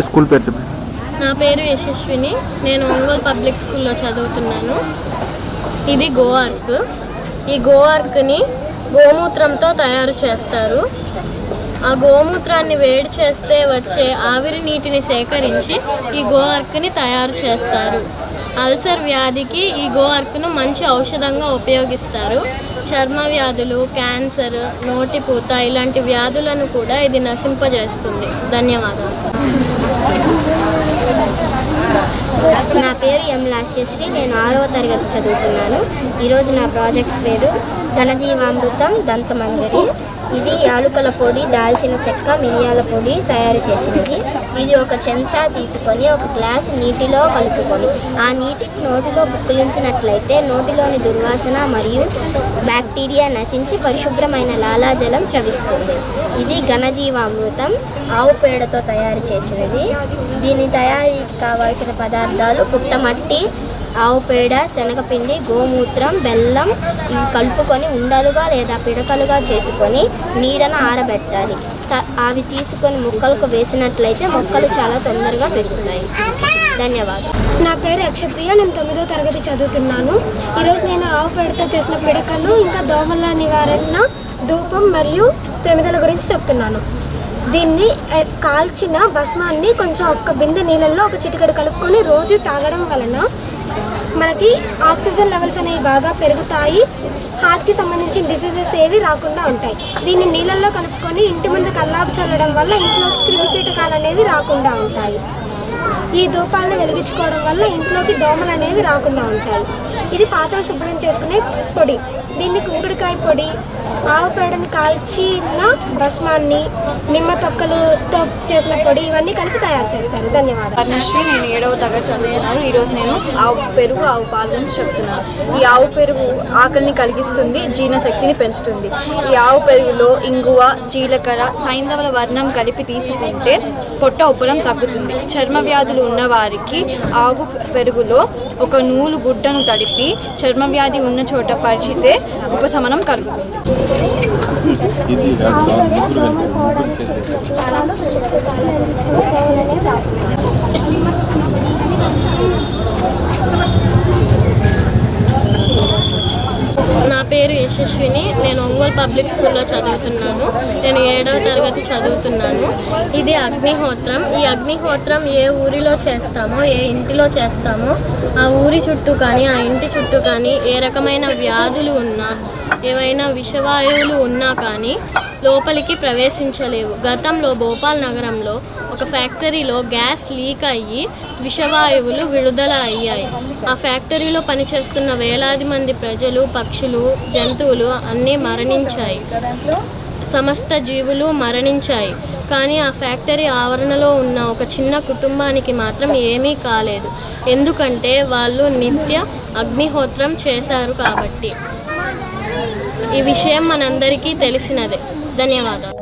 School పేరు చెప్పండి. నా పేరు యశస్విని. నేను ఒంగోలు పబ్లిక్ స్కూల్లో చదువుతున్నాను. ఇది గో ఆర్క్. ఈ గో ఆర్క్ని గోమూత్రంతో తయారు చేస్తారు. ఆ గోమూత్రాన్ని వేడి చేస్తే వచ్చే ఆవిరి నీటిని సేకరించి ఈ గో ఆర్క్ని తయారు చేస్తారు. అల్సర్ వ్యాధికి ఈ గో ఆర్క్ను మంచి ఔషధంగా ఉపయోగిస్తారు. చర్మ వ్యాధులు, క్యాన్సర్, నోటిపూత ఇలాంటి వ్యాధులను కూడా ఇది నశింపజేస్తుంది. ధన్యవాదాలు. నా పేరు ఎం లాస్యశ్రీ. నేను 6వ తరగతి చదువుతున్నాను. ఈరోజు నా ప్రాజెక్ట్ పేరు ఘనజీవామృతం దంతమంజరి. ఇది యాలుకల పొడి, దాల్చిన చెక్క, మిరియాల పొడి తయారు చేసినది. ఇది ఒక చెంచా తీసుకొని ఒక గ్లాసు నీటిలో కలుపుకొని ఆ నీటిని నోటిలో పుక్కిలించినట్లయితే నోటిలోని దుర్వాసన మరియు బ్యాక్టీరియా నశించి పరిశుభ్రమైన లాలాజలం స్రవిస్తుంది. ఇది ఘనజీవామృతం ఆవు పేడతో తయారు చేసినది. దీని తయారీకి కావాల్సిన పదార్థాలు పుట్టమట్టి, ఆవు పేడ, శనగపిండి, గోమూత్రం, బెల్లం ఇవి కలుపుకొని ఉండలుగా లేదా పిడకలుగా చేసుకొని నీడన ఆరబెట్టాలి. అవి తీసుకొని మొక్కలకు వేసినట్లయితే మొక్కలు చాలా తొందరగా పెరుగుతాయి. ధన్యవాదాలు. నా పేరు యక్షప్రియ. నేను 9వ తరగతి చదువుతున్నాను. ఈరోజు నేను ఆవు పేడతో చేసిన పిడకలు, ఇంకా దోమల నివారణ, ధూపం మరియు ప్రమిదల గురించి చెప్తున్నాను. దీన్ని కాల్చిన భస్మాన్ని కొంచెం ఒక్క బిందె నీళ్ళల్లో ఒక చిటికెడు కలుపుకొని రోజు తాగడం వలన మనకి ఆక్సిజన్ లెవెల్స్ అనేవి బాగా పెరుగుతాయి. హార్ట్కి సంబంధించిన డిసీజెస్ ఏవి రాకుండా ఉంటాయి. దీన్ని నీళ్ళల్లో కలుపుకొని ఇంటి ముందు కల్లాపు చల్లడం వల్ల ఇంట్లోకి క్రిమికీటకాలు అనేవి రాకుండా ఉంటాయి. ఈ ధూపాలను వెలిగించుకోవడం వల్ల ఇంట్లోకి దోమలు అనేవి రాకుండా ఉంటాయి. ఇది పాత్రలు శుభ్రం చేసుకునే పొడి. దీన్ని కుంకుడుకాయ పొడి, ఆవు పేడని కాల్చిన భస్మాన్ని, నిమ్మ తొక్కలతో చేసిన పొడి ఇవన్నీ కలిపి తయారు చేస్తారు. ధన్యవాదాలు. పర్ణశ్రీ. నేను 7వ తరగతి చదువుతున్నాను. ఈరోజు నేను ఆవు పెరుగు, ఆవు పాలు గురించి చెప్తున్నాను. ఈ ఆవు పెరుగు ఆకలిని కలిగిస్తుంది, జీర్ణశక్తిని పెంచుతుంది. ఈ ఆవు పెరుగులో ఇంగువ, జీలకర్ర, సైంధవ వర్ణం కలిపి తీసుకుంటే పొట్ట ఉబ్బరం తగ్గుతుంది. చర్మ వ్యాధులు ఉన్నవారికి ఆవు పెరుగులో ఒక నూలు గుడ్డను తడిపి చర్మ వ్యాధి ఉన్న చోట పరిచితే ఉపశమనం కలుగుతుంది. నా పేరు యశస్విని. నేను ఒంగోలు పబ్లిక్ స్కూల్లో చదువుతున్నాను. నేను 7వ తరగతి చదువుతున్నాను. ఇది అగ్నిహోత్రం. ఈ అగ్నిహోత్రం ఏ ఊరిలో చేస్తామో, ఏ ఇంటిలో చేస్తామో ఆ ఊరి చుట్టూ కానీ ఆ ఇంటి చుట్టూ కానీ ఏ రకమైన వ్యాధులు ఉన్నా, ఏవైనా విషవాయువులు ఉన్నా కానీ లోపలికి ప్రవేశించలేవు. గతంలో భోపాల్ నగరంలో ఒక ఫ్యాక్టరీలో గ్యాస్ లీక్ అయ్యి విషవాయువులు విడుదల అయ్యాయి. ఆ ఫ్యాక్టరీలో పనిచేస్తున్న వేలాది మంది ప్రజలు, పక్షులు, జంతువులు అన్నీ మరణించాయి. సమస్త జీవులు మరణించాయి. కానీ ఆ ఫ్యాక్టరీ ఆవరణలో ఉన్న ఒక చిన్న కుటుంబానికి మాత్రం ఏమీ కాలేదు. ఎందుకంటే వాళ్ళు నిత్య అగ్నిహోత్రం చేశారు కాబట్టి. ఈ విషయం మనందరికీ తెలిసినదే. ధన్యవాదాలు.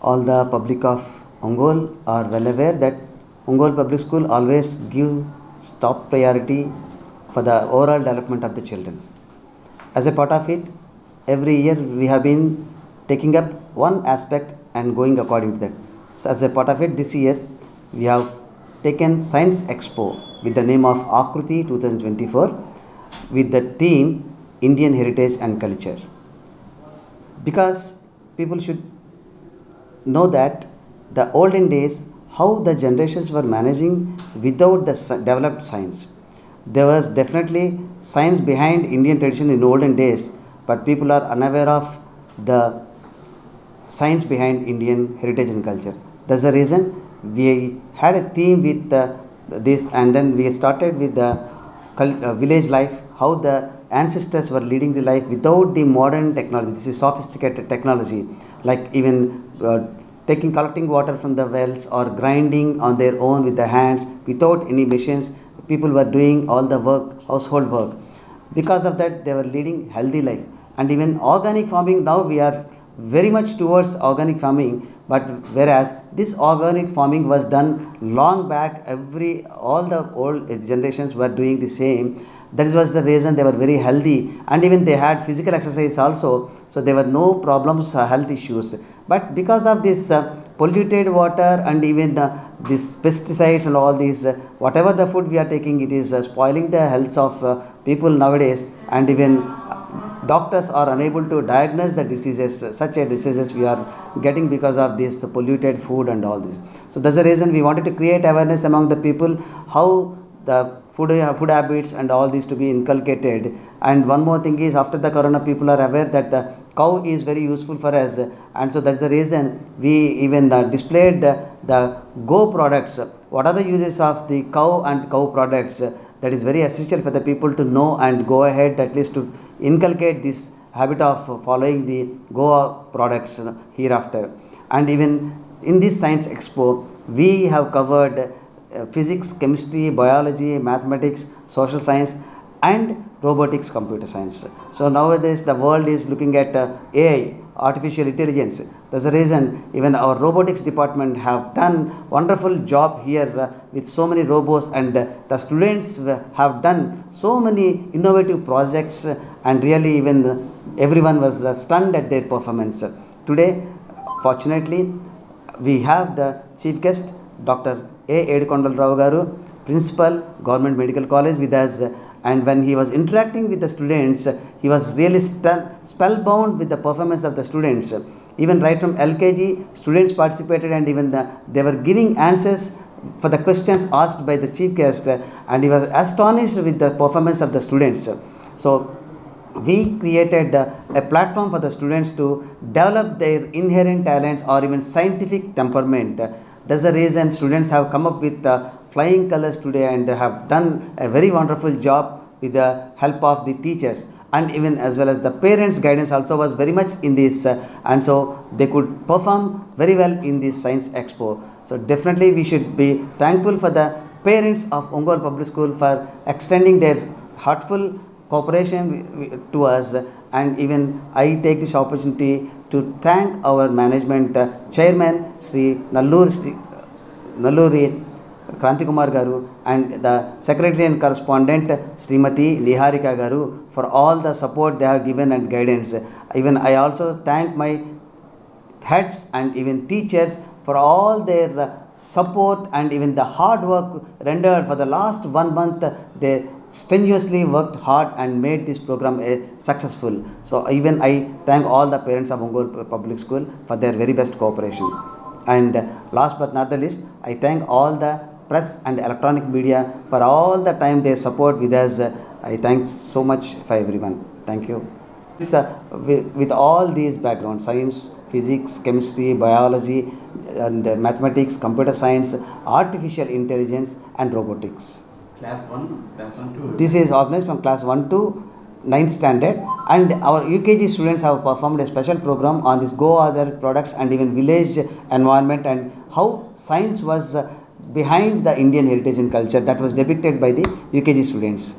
all the public of Ongole are well aware that Ongole Public School always gives top priority for the overall development of the children. As a part of it, every year we have been taking up one aspect and going according to that. So as a part of it, this year we have taken Science Expo with the name of Akruti 2024 with the theme Indian Heritage and Culture. Because people should know that the olden days, how the generations were managing without the developed science. There was definitely science behind Indian tradition in olden days, but people are unaware of the science behind Indian heritage and culture. That's the reason we had a theme with this, and then we started with the village life, how the ancestors were leading the life without the modern technology. This is sophisticated technology, like even collecting water from the wells or grinding on their own with the hands without any machines. People were doing all the work, household work. Because of that, they were leading healthy life. And even organic farming, now we are very much towards organic farming, but whereas this organic farming was done long back, all the old generations were doing the same. That was the reason they were very healthy, and even they had physical exercise also, so there were no problems, health issues. But because of this polluted water and even these pesticides and all these, whatever the food we are taking, it is spoiling the health of people nowadays, and even doctors are unable to diagnose the diseases, such a diseases we are getting because of this polluted food and all this. So that's the reason we wanted to create awareness among the people, how the food habits and all this to be inculcated. And one more thing is, after the corona, people are aware that the cow is very useful for us, and so that's the reason we even displayed the Go products. What are the uses of the cow and cow products? That is very essential for the people to know and go ahead, at least to inculcate this habit of following the Go products hereafter. And even in this Science Expo, we have covered physics, chemistry, biology, mathematics, social science, and robotics, computer science. So nowadays the world is looking at AI, artificial intelligence. That's the reason even our robotics department have done wonderful job here with so many robots, and the students have done so many innovative projects, and really even everyone was stunned at their performance. Today, fortunately, we have the chief guest, Dr. A. Edukondala Rao Garu, Principal, Government Medical College with us, and when he was interacting with the students, he was really spellbound with the performance of the students. Even right from LKG, students participated, and even they were giving answers for the questions asked by the chief guest, and he was astonished with the performance of the students. So we created a platform for the students to develop their inherent talents or even scientific temperament. That's the reason students have come up with flying colors today, and have done a very wonderful job with the help of the teachers, and even as well as the parents' guidance also was very much in this, and so they could perform very well in this Science Expo. So definitely we should be thankful for the parents of Ongole Public School for extending their heartful cooperation to us. And even I take this opportunity to thank our management chairman Sri Nalluri Kranti Kumar Garu, and the secretary and correspondent Srimati Niharika Garu for all the support they have given and guidance. Even I also thank my heads and even teachers for all their support and even the hard work rendered for the last 1 month. They strenuously worked hard and made this program successful. So even I thank all the parents of Ongole Public School for their very best cooperation. And last but not the least, I thank all the press and electronic media for all the time they support with us. I thank so much for everyone. Thank you. With all these backgrounds, science, physics, chemistry, biology, and mathematics, computer science, artificial intelligence, and robotics. Class 1, class 1 to... This is organized from class 1 to 9th standard, and our UKG students have performed a special program on this Go Other products and even village environment, and how science was behind the Indian heritage and culture that was depicted by the UKG students.